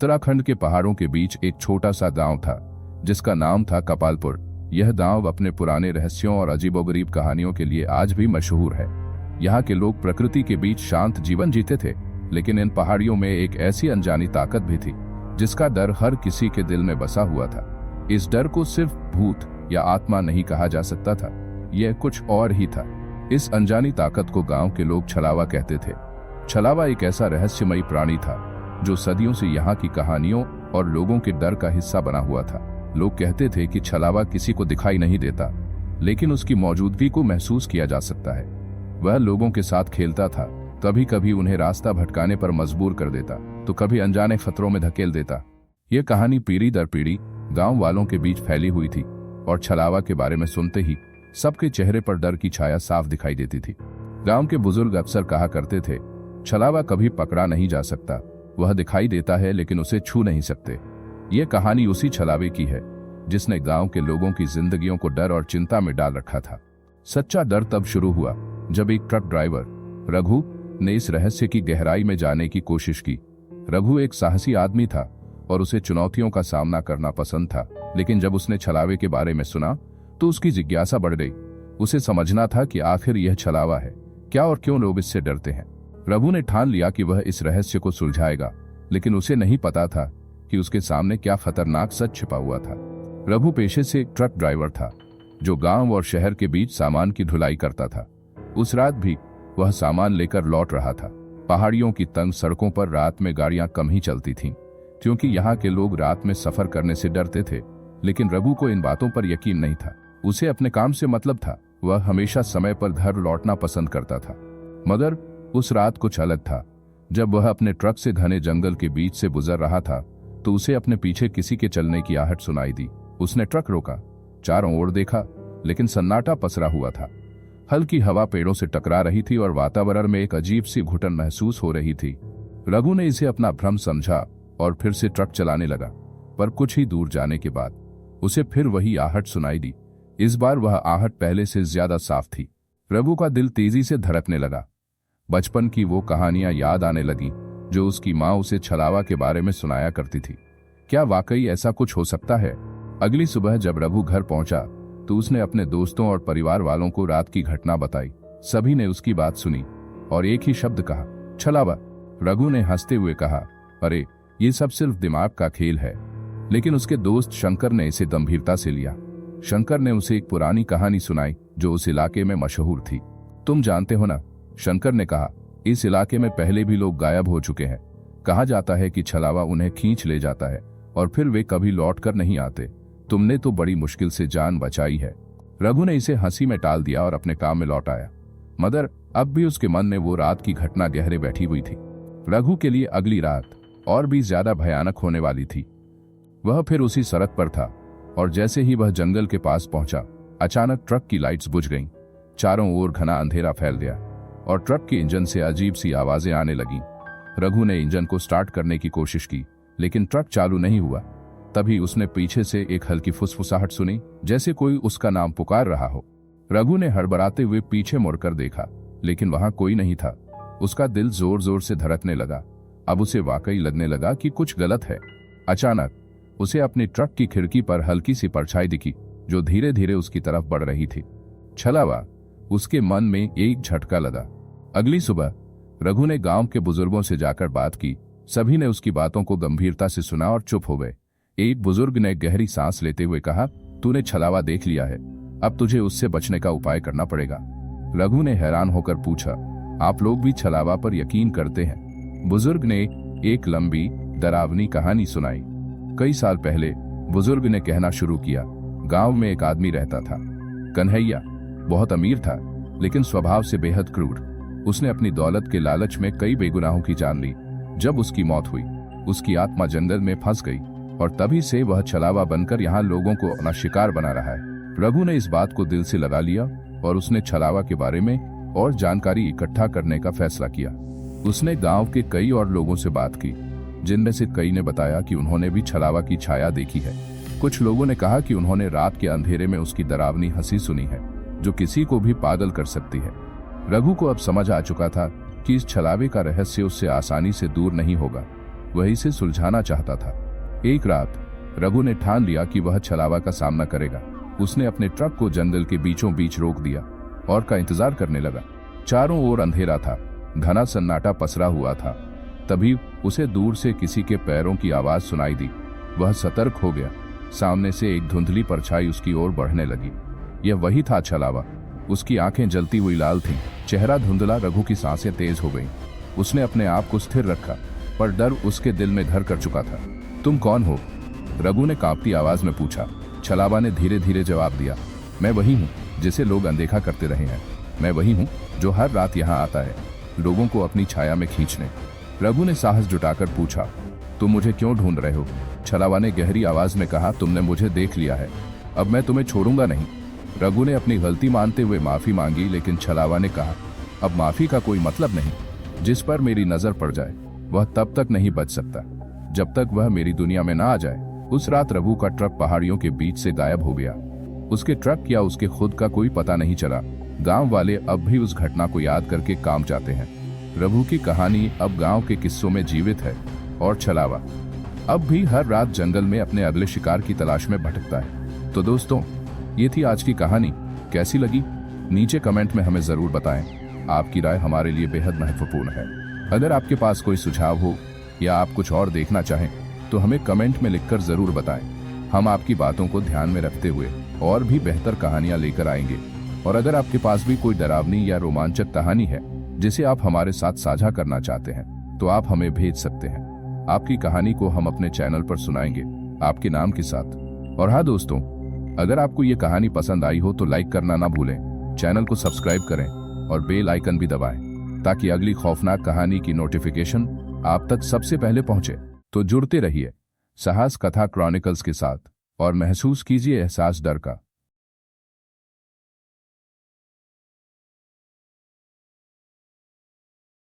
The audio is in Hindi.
उत्तराखंड के पहाड़ों के बीच एक छोटा सा गांव था जिसका नाम था कपालपुर। यह गांव अपने पुराने रहस्यों और अजीबोगरीब कहानियों के लिए आज भी मशहूर है। यहाँ के लोग प्रकृति के बीच शांत जीवन जीते थे, लेकिन इन पहाड़ियों में एक ऐसी अनजानी ताकत भी थी जिसका डर हर किसी के दिल में बसा हुआ था। इस डर को सिर्फ भूत या आत्मा नहीं कहा जा सकता था, यह कुछ और ही था। इस अनजानी ताकत को गांव के लोग छलावा कहते थे। छलावा एक ऐसा रहस्यमयी प्राणी था जो सदियों से यहाँ की कहानियों और लोगों के डर का हिस्सा बना हुआ था। लोग कहते थे कि छलावा किसी को दिखाई नहीं देता, लेकिन उसकी मौजूदगी को महसूस किया जा सकता है। वह लोगों के साथ खेलता था, कभी कभी उन्हें रास्ता भटकाने पर मजबूर कर देता, तो कभी अनजाने खतरों में धकेल देता। यह कहानी पीढ़ी दर पीढ़ी गांव वालों के बीच फैली हुई थी और छलावा के बारे में सुनते ही सबके चेहरे पर डर की छाया साफ दिखाई देती थी। गांव के बुजुर्ग अक्सर कहा करते थे, छलावा कभी पकड़ा नहीं जा सकता, वह दिखाई देता है लेकिन उसे छू नहीं सकते। ये कहानी उसी छलावे की है जिसने गांव के लोगों की जिंदगियों को डर और चिंता में डाल रखा था। सच्चा डर तब शुरू हुआ जब एक ट्रक ड्राइवर रघु ने इस रहस्य की गहराई में जाने की कोशिश की। रघु एक साहसी आदमी था और उसे चुनौतियों का सामना करना पसंद था, लेकिन जब उसने छलावे के बारे में सुना तो उसकी जिज्ञासा बढ़ गई। उसे समझना था कि आखिर यह छलावा है क्या और क्यों लोग इससे डरते हैं। रघु ने ठान लिया कि वह इस रहस्य को सुलझाएगा, लेकिन उसे नहीं पता था कि उसके सामने क्या खतरनाक सच छिपा हुआ था। रघु पेशे से एक ट्रक ड्राइवर था जो गांव और शहर के बीच सामान की ढुलाई करता था। उस रात भी वह सामान लेकर लौट रहा था। पहाड़ियों की तंग सड़कों पर रात में गाड़ियां कम ही चलती थीं, क्योंकि यहाँ के लोग रात में सफर करने से डरते थे। लेकिन रघु को इन बातों पर यकीन नहीं था। उसे अपने काम से मतलब था। वह हमेशा समय पर घर लौटना पसंद करता था। मगर उस रात कुछ अलग था। जब वह अपने ट्रक से घने जंगल के बीच से गुजर रहा था तो उसे अपने पीछे किसी के चलने की आहट सुनाई दी। उसने ट्रक रोका, चारों ओर देखा, लेकिन सन्नाटा पसरा हुआ था। हल्की हवा पेड़ों से टकरा रही थी और वातावरण में एक अजीब सी घुटन महसूस हो रही थी। रघु ने इसे अपना भ्रम समझा और फिर से ट्रक चलाने लगा, पर कुछ ही दूर जाने के बाद उसे फिर वही आहट सुनाई दी। इस बार वह आहट पहले से ज्यादा साफ थी। रघु का दिल तेजी से धड़कने लगा। बचपन की वो कहानियां याद आने लगी जो उसकी माँ उसे छलावा के बारे में सुनाया करती थी। क्या वाकई ऐसा कुछ हो सकता है? अगली सुबह जब रघु घर पहुंचा तो उसने अपने दोस्तों और परिवार वालों को रात की घटना बताई। सभी ने उसकी बात सुनी और एक ही शब्द कहा, छलावा। रघु ने हंसते हुए कहा, अरे ये सब सिर्फ दिमाग का खेल है। लेकिन उसके दोस्त शंकर ने इसे गंभीरता से लिया। शंकर ने उसे एक पुरानी कहानी सुनाई जो उस इलाके में मशहूर थी। तुम जानते हो ना, शंकर ने कहा, इस इलाके में पहले भी लोग गायब हो चुके हैं। कहा जाता है कि छलावा उन्हें खींच ले जाता है और फिर वे कभी लौट कर नहीं आते। तुमने तो बड़ी मुश्किल से जान बचाई है। रघु ने इसे हंसी में टाल दिया और अपने काम में लौट आया, मगर अब भी उसके मन में वो रात की घटना गहरे बैठी हुई थी। रघु के लिए अगली रात और भी ज्यादा भयानक होने वाली थी। वह फिर उसी सड़क पर था और जैसे ही वह जंगल के पास पहुंचा, अचानक ट्रक की लाइट्स बुझ गईं। चारों ओर घना अंधेरा फैल गया और ट्रक के इंजन से अजीब सी आवाजें आने लगीं। रघु ने इंजन को स्टार्ट करने की कोशिश की, लेकिन ट्रक चालू नहीं हुआ। तभी उसने पीछे से एक हल्की फुसफुसाहट सुनी, जैसे कोई उसका नाम पुकार रहा हो। रघु ने हड़बड़ाते हुए पीछे मुड़कर देखा, लेकिन वहां कोई नहीं था। उसका दिल जोर जोर से धड़कने लगा। अब उसे वाकई लगने लगा कि कुछ गलत है। अचानक उसे अपनी ट्रक की खिड़की पर हल्की सी परछाई दिखी जो धीरे धीरे उसकी तरफ बढ़ रही थी। छलावा, उसके मन में एक झटका लगा। अगली सुबह रघु ने गांव के बुजुर्गों से जाकर बात की। सभी ने उसकी बातों को गंभीरता से सुना और चुप हो गए। एक बुजुर्ग ने गहरी सांस लेते हुए कहा, तूने छलावा देख लिया है, अब तुझे उससे बचने का उपाय करना पड़ेगा। रघु ने हैरान होकर पूछा, आप लोग भी छलावा पर यकीन करते हैं? बुजुर्ग ने एक लंबी डरावनी कहानी सुनाई। कई साल पहले बुजुर्ग ने कहना शुरू किया, गांव में एक आदमी रहता था, कन्हैया। बहुत अमीर था, लेकिन स्वभाव से बेहद क्रूर। उसने अपनी दौलत के लालच में कई बेगुनाहों की जान ली। जब उसकी मौत हुई, उसकी आत्मा जंगल में फंस गई और तभी से वह छलावा बनकर यहाँ लोगों को अपना शिकार बना रहा है। रघु ने इस बात को दिल से लगा लिया और उसने छलावा के बारे में और जानकारी इकट्ठा करने का फैसला किया। उसने गांव के कई और लोगों से बात की, जिनमें से कई ने बताया कि उन्होंने भी छलावा की छाया देखी है। कुछ लोगों ने कहा कि उन्होंने रात के अंधेरे में उसकी डरावनी हंसी सुनी है जो किसी को भी पागल कर सकती है। रघु को अब समझ आ चुका था कि इस छलावे का रहस्य उससे आसानी से दूर नहीं होगा। वह इसे सुलझाना चाहता था। एक रात रघु ने ठान लिया कि वह छलावा का सामना करेगा। उसने अपने ट्रक को जंगल के बीचों बीच रोक दिया और का इंतजार करने लगा। चारों ओर अंधेरा था, घना सन्नाटा पसरा हुआ था। तभी उसे दूर से किसी के पैरों की आवाज सुनाई दी। वह सतर्क हो गया। सामने से एक धुंधली परछाई उसकी ओर बढ़ने लगी। यह वही था छलावा। उसकी आंखें जलती हुई लाल थीं, चेहरा धुंधला। रघु की सांसें तेज हो गईं। उसने अपने आप को स्थिर रखा, पर डर उसके दिल में घर कर चुका था। तुम कौन हो? रघु ने कांपती आवाज में पूछा। छलावा ने धीरे धीरे जवाब दिया, मैं वही हूँ जिसे लोग अनदेखा करते रहे हैं। मैं वही हूँ जो हर रात यहाँ आता है, लोगों को अपनी छाया में खींचने। रघु ने साहस जुटाकर पूछा, तुम मुझे क्यों ढूंढ रहे हो? छलावा ने गहरी आवाज में कहा, तुमने मुझे देख लिया है, अब मैं तुम्हें छोड़ूंगा नहीं। रघु ने अपनी गलती मानते हुए माफी मांगी, लेकिन छलावा ने कहा, अब माफी का कोई मतलब नहीं। जिस पर मेरी नजर पड़ जाए वह तब तक नहीं बच सकता जब तक वह मेरी दुनिया में ना आ जाए। उस रात रघु का ट्रक पहाड़ियों के बीच से गायब हो गया। उसके ट्रक या उसके खुद का कोई पता नहीं चला। गांव वाले अब भी उस घटना को याद करके काम चाहते हैं। रघु की कहानी अब गांव के किस्सों में जीवित है और छलावा अब भी हर रात जंगल में अपने अगले शिकार की तलाश में भटकता है। तो दोस्तों, ये थी आज की कहानी। कैसी लगी नीचे कमेंट में हमें जरूर बताएं। आपकी राय हमारे लिए बेहद महत्वपूर्ण है। अगर आपके पास कोई सुझाव हो या आप कुछ और देखना चाहें तो हमें कमेंट में लिखकर जरूर बताएं। हम आपकी बातों को ध्यान में रखते हुए और भी बेहतर कहानियां लेकर आएंगे। और अगर आपके पास भी कोई डरावनी या रोमांचक कहानी है जिसे आप हमारे साथ साझा करना चाहते हैं तो आप हमें भेज सकते हैं। आपकी कहानी को हम अपने चैनल पर सुनाएंगे आपके नाम के साथ। और हाँ दोस्तों, अगर आपको ये कहानी पसंद आई हो तो लाइक करना ना भूलें, चैनल को सब्सक्राइब करें और बेल आइकन भी दबाएं ताकि अगली खौफनाक कहानी की नोटिफिकेशन आप तक सबसे पहले पहुंचे। तो जुड़ते रहिए साहस कथा क्रॉनिकल्स के साथ और महसूस कीजिए एहसास डर का।